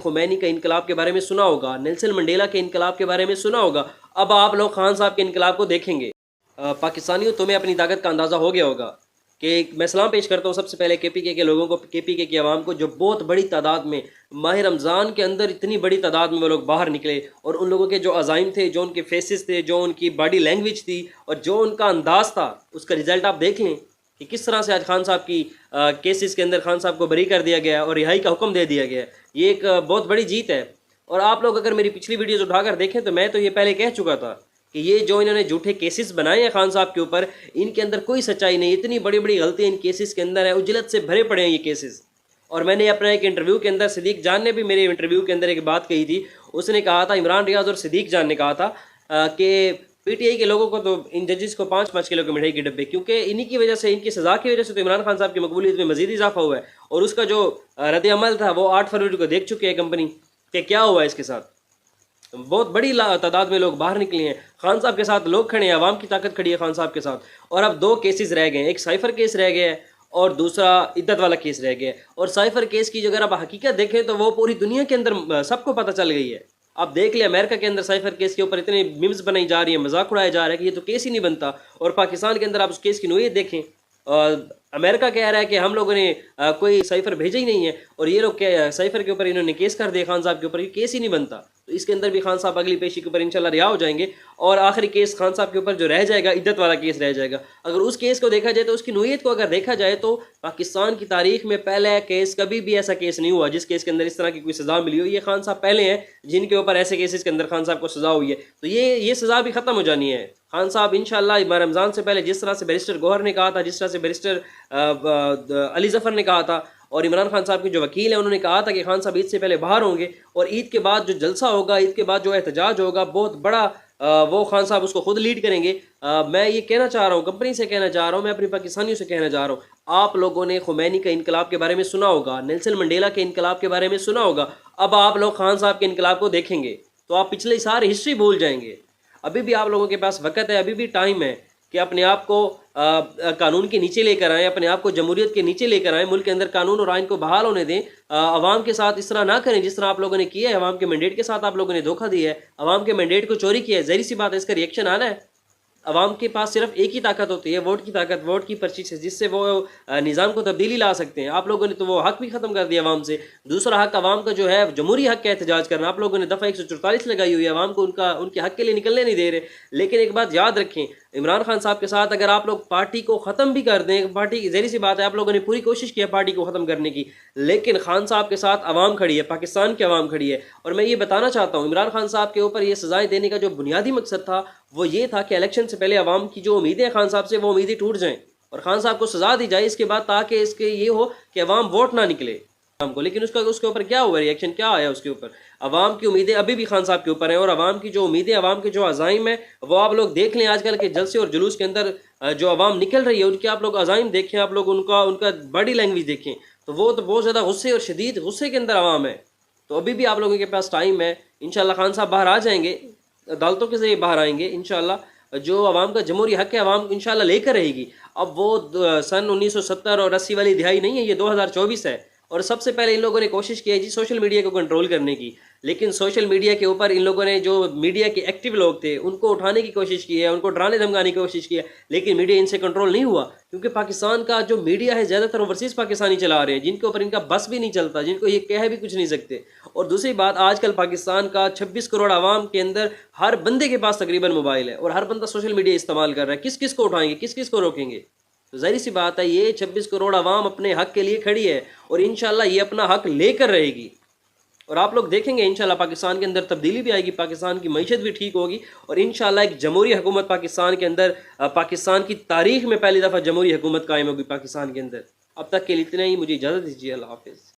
खुमैनी का इनकलाब के बारे में सुना होगा, नेल्सन मंडेला के इनकलाब के बारे में सुना होगा। अब आप लोग खान साहब के इनकलाब को देखेंगे। पाकिस्तानियों, तुम्हें अपनी ताकत का अंदाज़ा हो गया होगा कि मैं सलाम पेश करता हूँ सबसे पहले केपीके के लोगों को, केपीके की आवाम को, जो बहुत बड़ी तादाद में माह रमज़ान के अंदर इतनी बड़ी तादाद में वो लोग बाहर निकले और उन लोगों के जो अज़ाइम थे, जो उनके फेसेस थे, जो उनकी बॉडी लैंग्वेज थी और जो उनका अंदाज़ था, उसका रिज़ल्ट आप देख लें कि किस तरह से आज खान साहब की केसेस के अंदर खान साहब को बरी कर दिया गया और रिहाई का हुक्म दे दिया गया। ये एक बहुत बड़ी जीत है। और आप लोग अगर मेरी पिछली वीडियोज़ उठाकर देखें तो मैं तो ये पहले कह चुका था कि ये जो इन्होंने झूठे केसेस बनाए हैं खान साहब के ऊपर, इनके अंदर कोई सच्चाई नहीं, इतनी बड़ी बड़ी गलतियाँ इन केसेस के अंदर है, उजलत से भरे पड़े हैं ये केसेस। और मैंने अपना एक इंटरव्यू के अंदर, सिद्दीक जान ने भी मेरे इंटरव्यू के अंदर एक बात कही थी। उसने कहा था, इमरान रियाज और सिद्दीक जान ने कहा था कि पीटीआई के लोगों को तो, इन जजेस को 5-5 किलो के मिठाई के डब्बे, क्योंकि इन्हीं की वजह से, इनकी सज़ा की वजह से तो इमरान खान साहब की मकबूलियत में मजीद इजाफा हुआ है। और उसका जो रद्द अमल था वो 8 फरवरी को देख चुके हैं कंपनी कि क्या हुआ इसके साथ। बहुत बड़ी तादाद में लोग बाहर निकले हैं, खान साहब के साथ लोग खड़े हैं, आवाम की ताकत खड़ी है खान साहब के साथ। और अब 2 केसेस रह गए हैं, एक साइफर केस रह गया है और दूसरा इद्दत वाला केस रह गया है। और साइफर केस की अगर आप हकीकत देखें तो वो पूरी दुनिया के अंदर सबको पता चल गई है। आप देख लिया, अमेरिका के अंदर साइफर केस के ऊपर इतने मीम्स बनाई जा रही है, मजाक उड़ाया जा रहा है कि ये तो केस ही नहीं बनता। और पाकिस्तान के अंदर आप उस केस की नोयत देखें, अमेरिका कह रहा है कि हम लोगों ने कोई साइफर भेजा ही नहीं है, और ये लोग साइफर के ऊपर इन्होंने केस कर दिया खान साहब के ऊपर, ये केस ही नहीं बनता। तो इसके अंदर भी खान साहब अगली पेशी के ऊपर इंशाल्लाह रिहा हो जाएंगे। और आखिरी केस खान साहब के ऊपर जो रह जाएगा, इद्दत वाला केस रह जाएगा। अगर उस केस को देखा जाए तो, उसकी नोयत को अगर देखा जाए तो पाकिस्तान की तारीख में पहला केस, कभी भी ऐसा केस नहीं हुआ जिस केस के अंदर इस तरह की कोई सज़ा मिली हो। ये खान साहब पहले हैं जिनके ऊपर ऐसे केसेस के अंदर खान साहब को सज़ा हुई है। तो ये सज़ा भी ख़त्म हो जानी है। खान साहब इंशाल्लाह रमज़ान से पहले, जिस तरह से बैरिस्टर गौहर ने कहा था, जिस तरह से बैरिस्टर अली जफ़र ने कहा था, और इमरान खान साहब के जो वकील हैं उन्होंने कहा था कि खान साहब ईद से पहले बाहर होंगे, और ईद के बाद जो जलसा होगा, ईद के बाद जो एहतजाज होगा बहुत बड़ा, वो खान साहब उसको खुद लीड करेंगे। मैं ये कहना चाह रहा हूँ, कंपनी से कहना चाह रहा हूँ, मैं अपनी पाकिस्तानियों से कहना चाह रहा हूँ, आप लोगों ने खुमैनी का इनकलाब के बारे में सुना होगा, नेल्सन मंडेला के इनकलाब के बारे में सुना होगा। अब आप लोग खान साहब के इनकलाब को देखेंगे तो आप पिछले सारी हिस्ट्री भूल जाएंगे। अभी भी आप लोगों के पास वक्त है, अभी भी टाइम है कि अपने आप को कानून के नीचे लेकर आएँ, अपने आप को जमहूरियत के नीचे लेकर आएँ, मुल्क के अंदर कानून और आइन को बहाल होने दें। अवाम के साथ इस तरह ना करें जिस तरह आप लोगों ने किया है, अवाम के मैंडेट के साथ आप लोगों ने धोखा दिया है, अवाम के मैंडेट को चोरी किया है। ज़ाहिर सी बात है, इसका रिएक्शन आना है। अवाम के पास सिर्फ एक ही ताकत होती है, वोट की ताकत, वोट की पर्ची से, जिससे वो निज़ाम को तब्दीली ला सकते हैं। आप लोगों ने तो वो हक भी ख़त्म कर दिया अवाम से। दूसरा हक अवाम का जो है, जमहूरी हक का एहतजाज करना, आप लोगों ने दफ़ा 144 लगाई हुई है, अवाम को उनके हक के लिए निकलने नहीं दे रहे। लेकिन एक बात याद रखें, इमरान खान साहब के साथ अगर आप लोग पार्टी को ख़त्म भी कर दें, पार्टी ज़ाहिर सी बात है आप लोगों ने पूरी कोशिश की है पार्टी को ख़त्म करने की, लेकिन खान साहब के साथ अवाम खड़ी है, पाकिस्तान की अवाम खड़ी है। और मैं ये बताना चाहता हूँ, इमरान खान साहब के ऊपर ये सज़ाएँ देने का जो बुनियादी मकसद था वो ये था कि इलेक्शन से पहले अवाम की जो उम्मीदें हैं खान साहब से, वो उम्मीदें टूट जाएँ और खान साहब को सज़ा दी जाए इसके बाद, ताकि इसके ये हो कि अवाम वोट ना निकले हमको। लेकिन उसके ऊपर क्या हुआ, रिएक्शन क्या आया उसके ऊपर? अवाम की उम्मीदें अभी भी खान साहब के ऊपर हैं, और अवाम की जो उम्मीदें, अवाम के जो अज़ाइम है, वो आप लोग देख लें। आजकल के जलसे और जुलूस के अंदर जो अवाम निकल रही है, उनके आप लोग अज़ाइम देखें, आप लोग उनका बॉडी लैंग्वेज देखें, तो वो तो बहुत ज़्यादा गुस्से और शदीद गुस्से के अंदर अवाम है। तो अभी भी आप लोगों के पास टाइम है। इंशाल्लाह खान साहब बाहर आ जाएंगे, अदालतों के ज़रिए बाहर आएंगे इंशाल्लाह। जो अवाम का जमहूरी हक़ है, अवाम इंशाल्लाह लेकर रहेगी। अब वो सन 1970 और 80 वाली दिहाई नहीं है, ये 2024 है। और सबसे पहले इन लोगों ने कोशिश की है जी सोशल मीडिया को कंट्रोल करने की, लेकिन सोशल मीडिया के ऊपर इन लोगों ने, जो मीडिया के एक्टिव लोग थे, उनको उठाने की कोशिश की है, उनको डराने धमकाने की कोशिश की है, लेकिन मीडिया इनसे कंट्रोल नहीं हुआ। क्योंकि पाकिस्तान का जो मीडिया है ज़्यादातर ओवरसीज़ पाकिस्तानी चला रहे हैं, जिनके ऊपर इनका बस भी नहीं चलता, जिनको ये कह भी कुछ नहीं सकते। और दूसरी बात, आजकल पाकिस्तान का 26 करोड़ आवाम के अंदर हर बंदे के पास तकरीबन मोबाइल है, और हर बंदा सोशल मीडिया इस्तेमाल कर रहा है। किस किस को उठाएंगे, किस किस को रोकेंगे? तो ज़ाहिर सी बात है, ये 26 करोड़ आवाम अपने हक़ के लिए खड़ी है, और इंशाल्लाह ये अपना हक़ लेकर रहेगी। और आप लोग देखेंगे इंशाल्लाह पाकिस्तान के अंदर तब्दीली भी आएगी, पाकिस्तान की मईशत भी ठीक होगी, और इंशाल्लाह एक जमहूरी हुकूमत पाकिस्तान के अंदर, पाकिस्तान की तारीख़ में पहली दफ़ा जमहूरी हुकूमत कायम होगी पाकिस्तान के अंदर। अब तक के लिए इतना ही, मुझे इजाज़त दीजिए। अल्लाह हाफ़िज़।